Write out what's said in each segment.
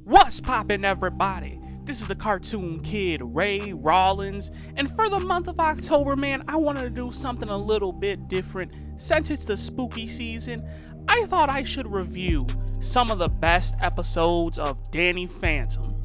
What's poppin', everybody? This is the cartoon kid, Ray Rollins, and for the month of October, man, I wanted to do something a little bit different. Since it's the spooky season, I thought I should review some of the best episodes of Danny Phantom.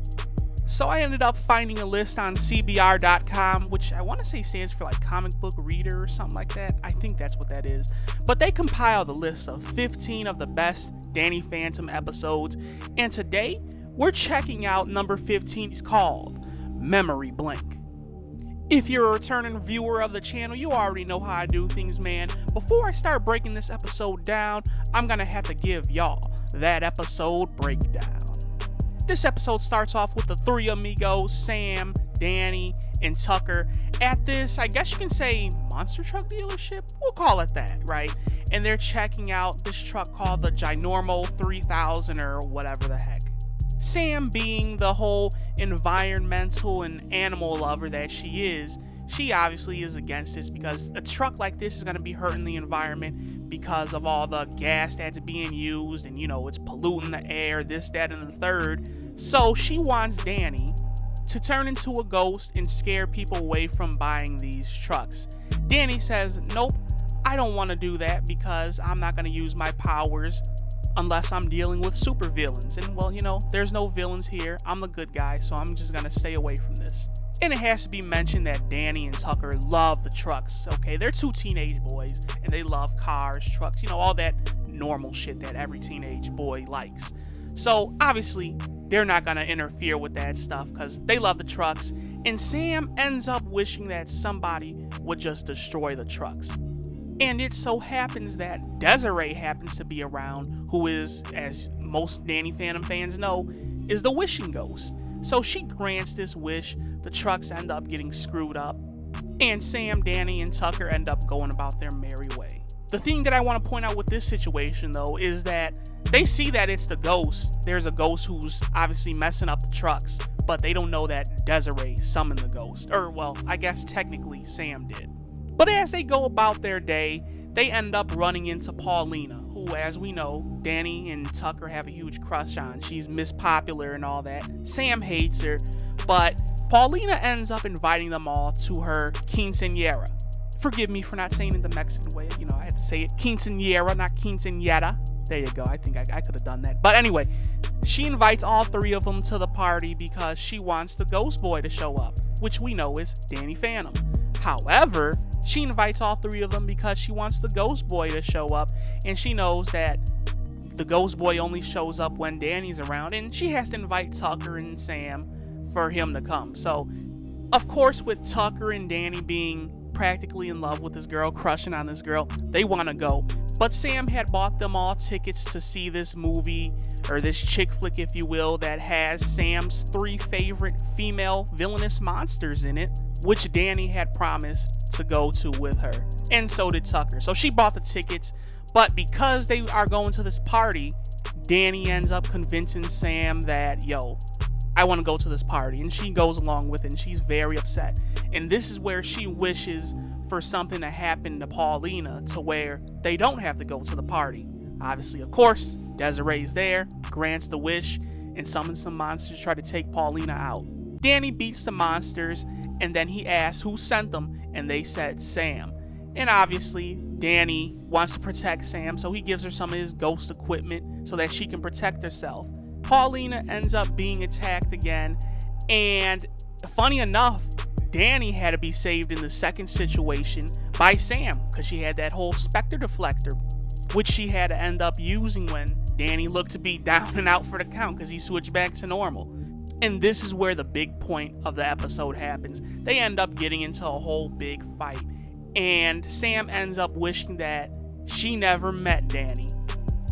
So I ended up finding a list on CBR.com, which I want to say stands for like comic book reader or something like that. I think that's what that is. But they compiled a list of 15 of the best Danny Phantom episodes, and today we're checking out number 15. It's called Memory Blink. If you're a returning viewer of the channel, you already know how I do things, man. Before I start breaking this episode down, I'm gonna have to give y'all that episode breakdown. This episode starts off with the three amigos, Sam, Danny, and Tucker, at this, I guess you can say, monster truck dealership? We'll call it that, right? And they're checking out this truck called the Ginormo 3000 or whatever the heck. Sam, being the whole environmental and animal lover that she is, she obviously is against this because a truck like this is going to be hurting the environment because of all the gas that's being used and, you know, it's polluting the air, this, that, and the third. So she wants Danny to turn into a ghost and scare people away from buying these trucks. Danny says, nope, I don't want to do that because I'm not going to use my powers unless I'm dealing with super villains. And well, you know, there's no villains here. I'm the good guy, so I'm just gonna stay away from this. And it has to be mentioned that Danny and Tucker love the trucks, okay? They're two teenage boys, and they love cars, trucks, you know, all that normal shit that every teenage boy likes. So, obviously, they're not gonna interfere with that stuff because they love the trucks, and Sam ends up wishing that somebody would just destroy the trucks. And it so happens that Desiree happens to be around, who is, as most Danny Phantom fans know, is the wishing ghost. So she grants this wish, the trucks end up getting screwed up, and Sam, Danny, and Tucker end up going about their merry way. The thing that I want to point out with this situation, though, is that they see that it's the ghost. There's a ghost who's obviously messing up the trucks, but they don't know that Desiree summoned the ghost. Or, well, I guess technically Sam did. But as they go about their day, they end up running into Paulina, who, as we know, Danny and Tucker have a huge crush on. She's Miss Popular and all that. Sam hates her, but Paulina ends up inviting them all to her quinceañera. Forgive me for not saying it the Mexican way. You know, I had to say it quinceañera, not quinceañera. There you go. I think I could have done that. But anyway, she invites all three of them to the party because she wants the ghost boy to show up, which we know is Danny Phantom. However, she invites all three of them because she wants the ghost boy to show up, and she knows that the ghost boy only shows up when Danny's around, and she has to invite Tucker and Sam for him to come. So, of course, with Tucker and Danny being practically in love with this girl, crushing on this girl, they want to go. But Sam had bought them all tickets to see this movie, or this chick flick, if you will, that has Sam's three favorite female villainous monsters in it, which Danny had promised to go to with her, and so did Tucker. So she bought the tickets, but because they are going to this party, Danny ends up convincing Sam that, yo, I want to go to this party, and she goes along with it, and she's very upset. And this is where she wishes for something to happen to Paulina to where they don't have to go to the party. Obviously, of course, Desiree's there, grants the wish, and summons some monsters to try to take Paulina out. Danny beats the monsters, and then he asks who sent them, and they said Sam. And obviously, Danny wants to protect Sam, so he gives her some of his ghost equipment so that she can protect herself. Paulina ends up being attacked again, and funny enough, Danny had to be saved in the second situation by Sam, because she had that whole Spectre deflector, which she had to end up using when Danny looked to be down and out for the count because he switched back to normal. And this is where the big point of the episode happens. They end up getting into a whole big fight, and Sam ends up wishing that she never met Danny.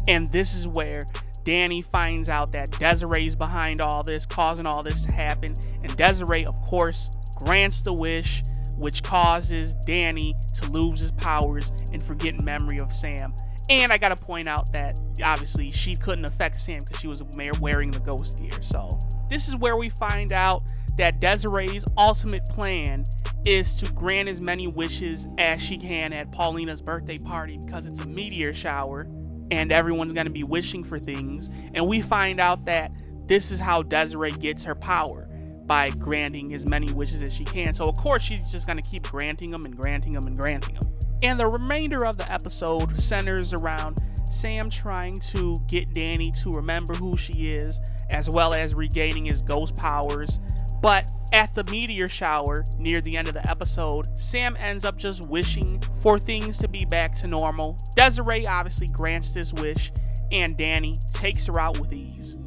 And this is where Danny finds out that Desiree's behind all this, causing all this to happen. And Desiree, of course, grants the wish, which causes Danny to lose his powers and forget memory of Sam. And I gotta point out that obviously she couldn't affect Sam because she was wearing the ghost gear. So this is where we find out that Desiree's ultimate plan is to grant as many wishes as she can at Paulina's birthday party because it's a meteor shower and everyone's going to be wishing for things. And we find out that this is how Desiree gets her power, by granting as many wishes as she can. So of course she's just going to keep granting them and granting them and granting them. And the remainder of the episode centers around Sam trying to get Danny to remember who she is, as well as regaining his ghost powers. But at the meteor shower near the end of the episode, Sam ends up just wishing for things to be back to normal. Desiree obviously grants this wish, and Danny takes her out with ease.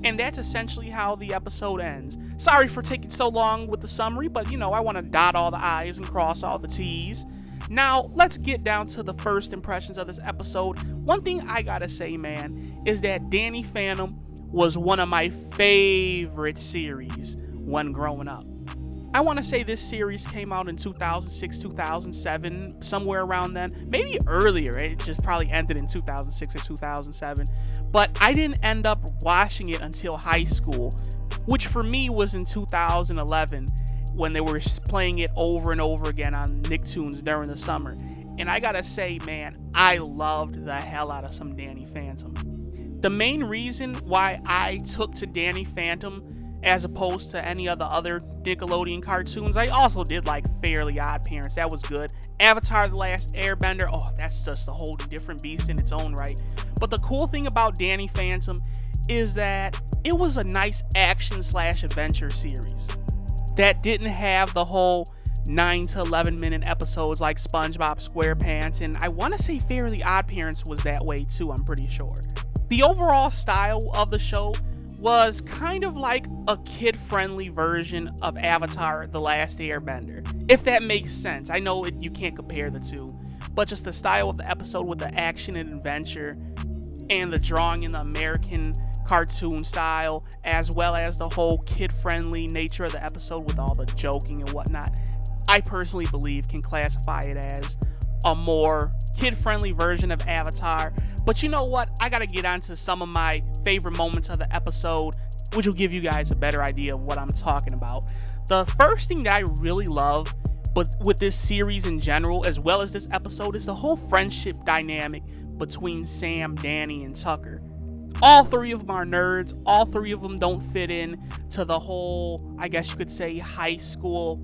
And that's essentially how the episode ends. Sorry for taking so long with the summary, but I want to dot all the I's and cross all the T's. Now, let's get down to the first impressions of this episode. One thing I gotta say, man, is that Danny Phantom was one of my favorite series when growing up. I want to say this series came out in 2006, 2007, somewhere around then. Maybe earlier. It just probably ended in 2006 or 2007. But I didn't end up watching it until high school, which for me was in 2011 when they were playing it over and over again on Nicktoons during the summer. And I gotta say, man, I loved the hell out of some Danny Phantom. The main reason why I took to Danny Phantom as opposed to any of the other Nickelodeon cartoons, I also did like Fairly Odd Parents. That was good. Avatar: The Last Airbender, oh, that's just a whole different beast in its own right. But the cool thing about Danny Phantom is that it was a nice action/adventure series that didn't have the whole 9 to 11 minute episodes like SpongeBob SquarePants, and I want to say Fairly Odd Parents was that way too, I'm pretty sure. The overall style of the show was kind of like a kid-friendly version of Avatar: The Last Airbender, if that makes sense. I know you can't compare the two, but just the style of the episode with the action and adventure and the drawing in the American cartoon style, as well as the whole kid-friendly nature of the episode with all the joking and whatnot, I personally believe can classify it as a more kid-friendly version of Avatar. But you know what? I gotta get onto some of my favorite moments of the episode, which will give you guys a better idea of what I'm talking about. The first thing that I really love, but with this series in general, as well as this episode, is the whole friendship dynamic between Sam, Danny, and Tucker. All three of them are nerds. All three of them don't fit in to the whole, I guess you could say, high school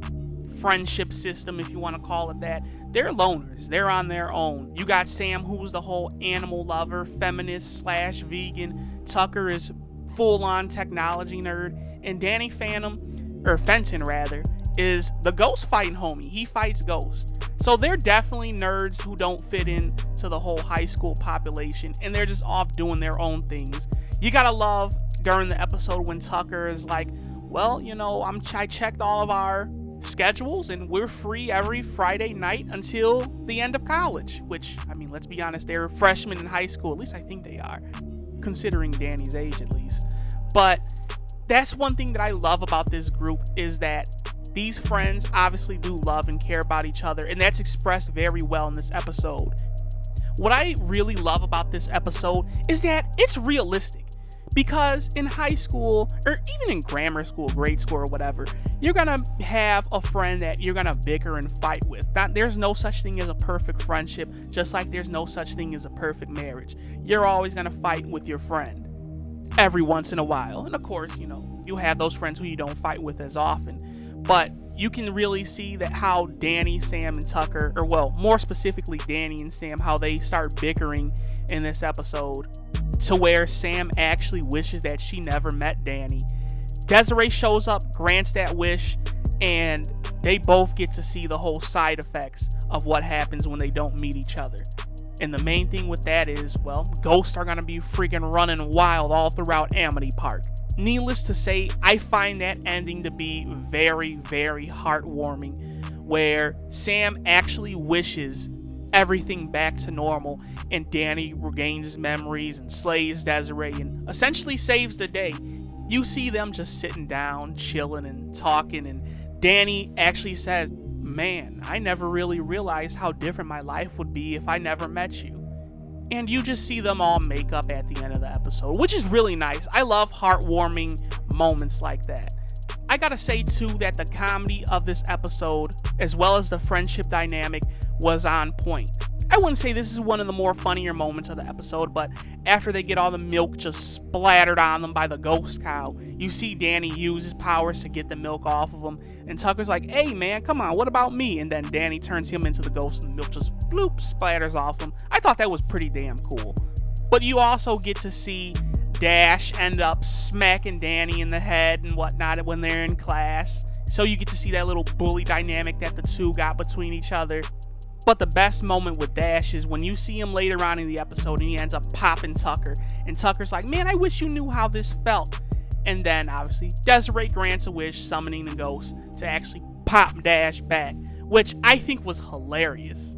friendship system, if you want to call it that. They're loners. They're on their own. You got Sam, who's the whole animal lover, feminist/vegan. Tucker is full-on technology nerd. And Danny Phantom, or Fenton rather, is the ghost fighting homie. He fights ghosts. So they're definitely nerds who don't fit in to the whole high school population, and they're just off doing their own things. You gotta love during the episode when Tucker is like, well, I checked all of our schedules and we're free every Friday night until the end of college, which, I mean, let's be honest, they're freshmen in high school. At least I think they are, considering Danny's age at least. But that's one thing that I love about this group, is that these friends obviously do love and care about each other, and that's expressed very well in this episode. What I really love about this episode is that it's realistic. Because in high school, or even in grammar school, grade school, or whatever, you're gonna have a friend that you're gonna bicker and fight with. There's no such thing as a perfect friendship, just like there's no such thing as a perfect marriage. You're always gonna fight with your friend every once in a while. And of course, you have those friends who you don't fight with as often. But you can really see that how Danny, Sam, and Tucker, or well, more specifically Danny and Sam, how they start bickering in this episode, to where Sam actually wishes that she never met Danny. Desiree shows up, grants that wish, and they both get to see the whole side effects of what happens when they don't meet each other. And the main thing with that is, well, ghosts are going to be freaking running wild all throughout Amity Park. Needless to say, I find that ending to be very, very heartwarming, where Sam actually wishes everything back to normal, and Danny regains his memories and slays Desiree and essentially saves the day. You see them just sitting down, chilling and talking, and Danny actually says, man, I never really realized how different my life would be if I never met you. And you just see them all make up at the end of the episode, which is really nice. I love heartwarming moments like that. I gotta say too that the comedy of this episode, as well as the friendship dynamic, was on point. I wouldn't say this is one of the more funnier moments of the episode, but after they get all the milk just splattered on them by the ghost cow, you see Danny use his powers to get the milk off of him, and Tucker's like, hey man, come on, what about me? And then Danny turns him into the ghost and the milk just bloop splatters off him. I thought that was pretty damn cool. But you also get to see Dash end up smacking Danny in the head and whatnot when they're in class. So you get to see that little bully dynamic that the two got between each other. But the best moment with Dash is when you see him later on in the episode and he ends up popping Tucker. And Tucker's like, man, I wish you knew how this felt. And then, obviously, Desiree grants a wish, summoning the ghost to actually pop Dash back, which I think was hilarious.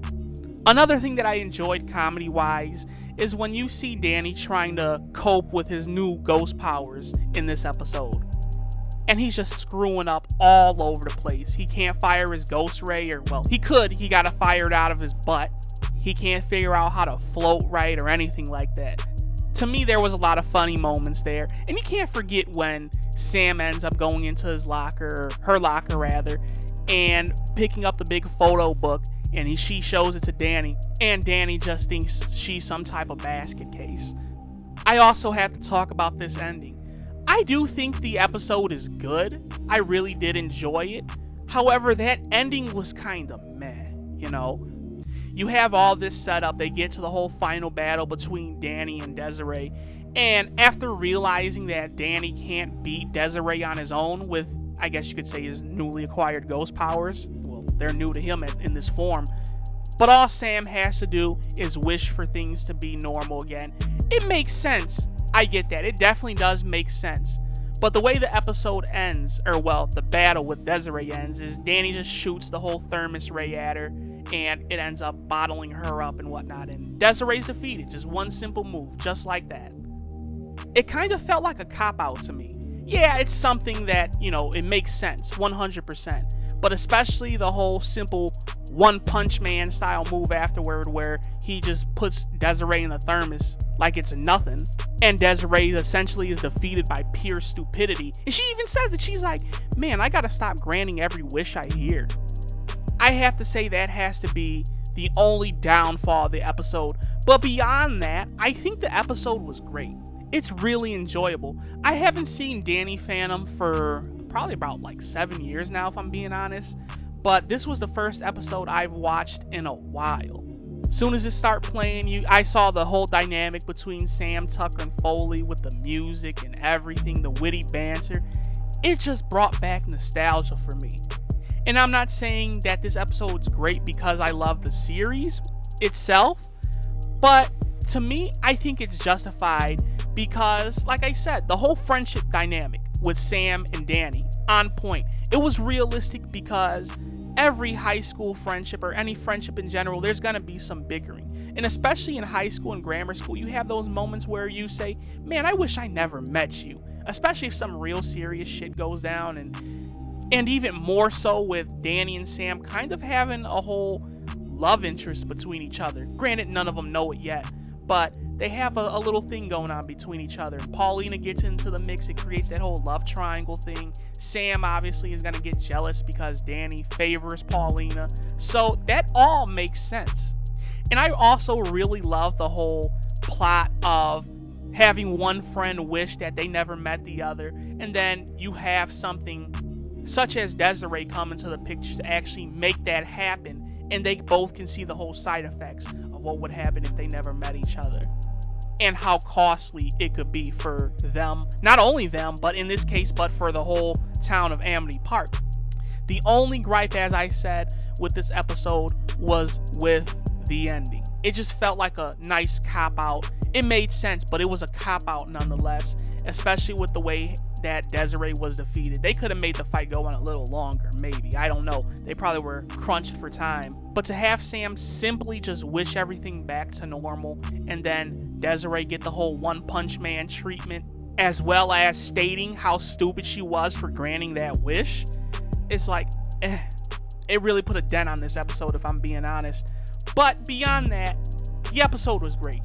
Another thing that I enjoyed comedy-wise is when you see Danny trying to cope with his new ghost powers in this episode. And he's just screwing up all over the place. He can't fire his ghost ray, or well, he could. He got to fire it out of his butt. He can't figure out how to float right or anything like that. To me, there was a lot of funny moments there. And you can't forget when Sam ends up going into his locker, or her locker rather, and picking up the big photo book, and she shows it to Danny, and Danny just thinks she's some type of basket case. I also have to talk about this ending. I do think the episode is good. I really did enjoy it. However, that ending was kind of meh, you know? You have all this set up. They get to the whole final battle between Danny and Desiree. And after realizing that Danny can't beat Desiree on his own with, I guess you could say, his newly acquired ghost powers. Well, they're new to him in this form. But all Sam has to do is wish for things to be normal again. It makes sense. I get that. It definitely does make sense. But the way the episode ends, or well, the battle with Desiree ends, is Danny just shoots the whole thermos ray at her, and it ends up bottling her up and whatnot. And Desiree's defeated. Just one simple move, just like that. It kind of felt like a cop-out to me. Yeah, it's something that, you know, it makes sense, 100%. But especially the whole simple One Punch Man style move afterward where he just puts Desiree in the thermos like it's nothing. And Desiree essentially is defeated by pure stupidity. And she even says it. She's like, man, I gotta stop granting every wish I hear. I have to say that has to be the only downfall of the episode. But beyond that, I think the episode was great. It's really enjoyable. I haven't seen Danny Phantom for probably about like 7 years now, if I'm being honest. But this was the first episode I've watched in a while. Soon as it started playing, I saw the whole dynamic between Sam, Tucker, and Foley with the music and everything, the witty banter. It just brought back nostalgia for me. And I'm not saying that this episode's great because I love the series itself, but to me, I think it's justified because, like I said, the whole friendship dynamic with Sam and Danny, on point. It was realistic because every high school friendship or any friendship in general, there's going to be some bickering. And especially in high school and grammar school, you have those moments where you say, man, I wish I never met you. Especially if some real serious shit goes down. And even more so with Danny and Sam kind of having a whole love interest between each other. Granted, none of them know it yet, but they have a little thing going on between each other. Paulina gets into the mix. It creates that whole love triangle thing. Sam obviously is going to get jealous because Danny favors Paulina. So that all makes sense. And I also really love the whole plot of having one friend wish that they never met the other. And then you have something such as Desiree come into the picture to actually make that happen. And they both can see the whole side effects of what would happen if they never met each other. And how costly it could be for them. Not only them, but in this case, but for the whole town of Amity Park. The only gripe, as I said, with this episode was with the ending. It just felt like a nice cop-out. It made sense, but it was a cop-out nonetheless. Especially with the way that Desiree was defeated. They could have made the fight go on a little longer, maybe. I don't know. They probably were crunched for time. But to have Sam simply just wish everything back to normal, and then Desiree get the whole One Punch Man treatment, as well as stating how stupid she was for granting that wish, it's like, it really put a dent on this episode, if I'm being honest. But beyond that, the episode was great,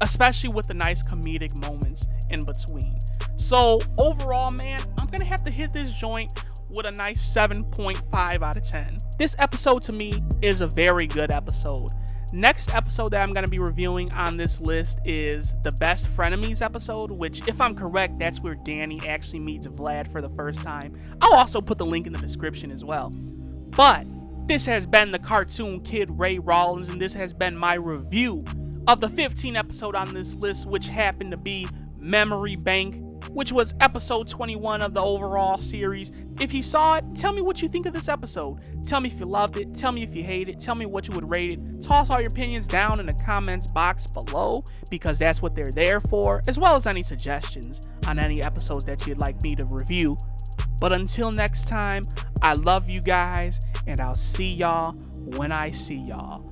especially with the nice comedic moments in between. So overall, man, I'm gonna have to hit this joint with a nice 7.5 out of 10. This episode to me is a very good episode. Next episode that I'm going to be reviewing on this list is the Best Frenemies episode, which, if I'm correct, that's where Danny actually meets Vlad for the first time. I'll also put the link in the description as well. But this has been the Cartoon Kid Ray Rollins, and this has been my review of the 15th episode on this list, which happened to be Memory Bank, which was episode 21 of the overall series. If you saw it, tell me what you think of this episode. Tell me if you loved it. Tell me if you hate it. Tell me what you would rate it. Toss all your opinions down in the comments box below, because that's what they're there for, as well as any suggestions on any episodes that you'd like me to review. But until next time, I love you guys, and I'll see y'all when I see y'all.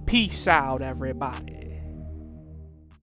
Peace out, everybody.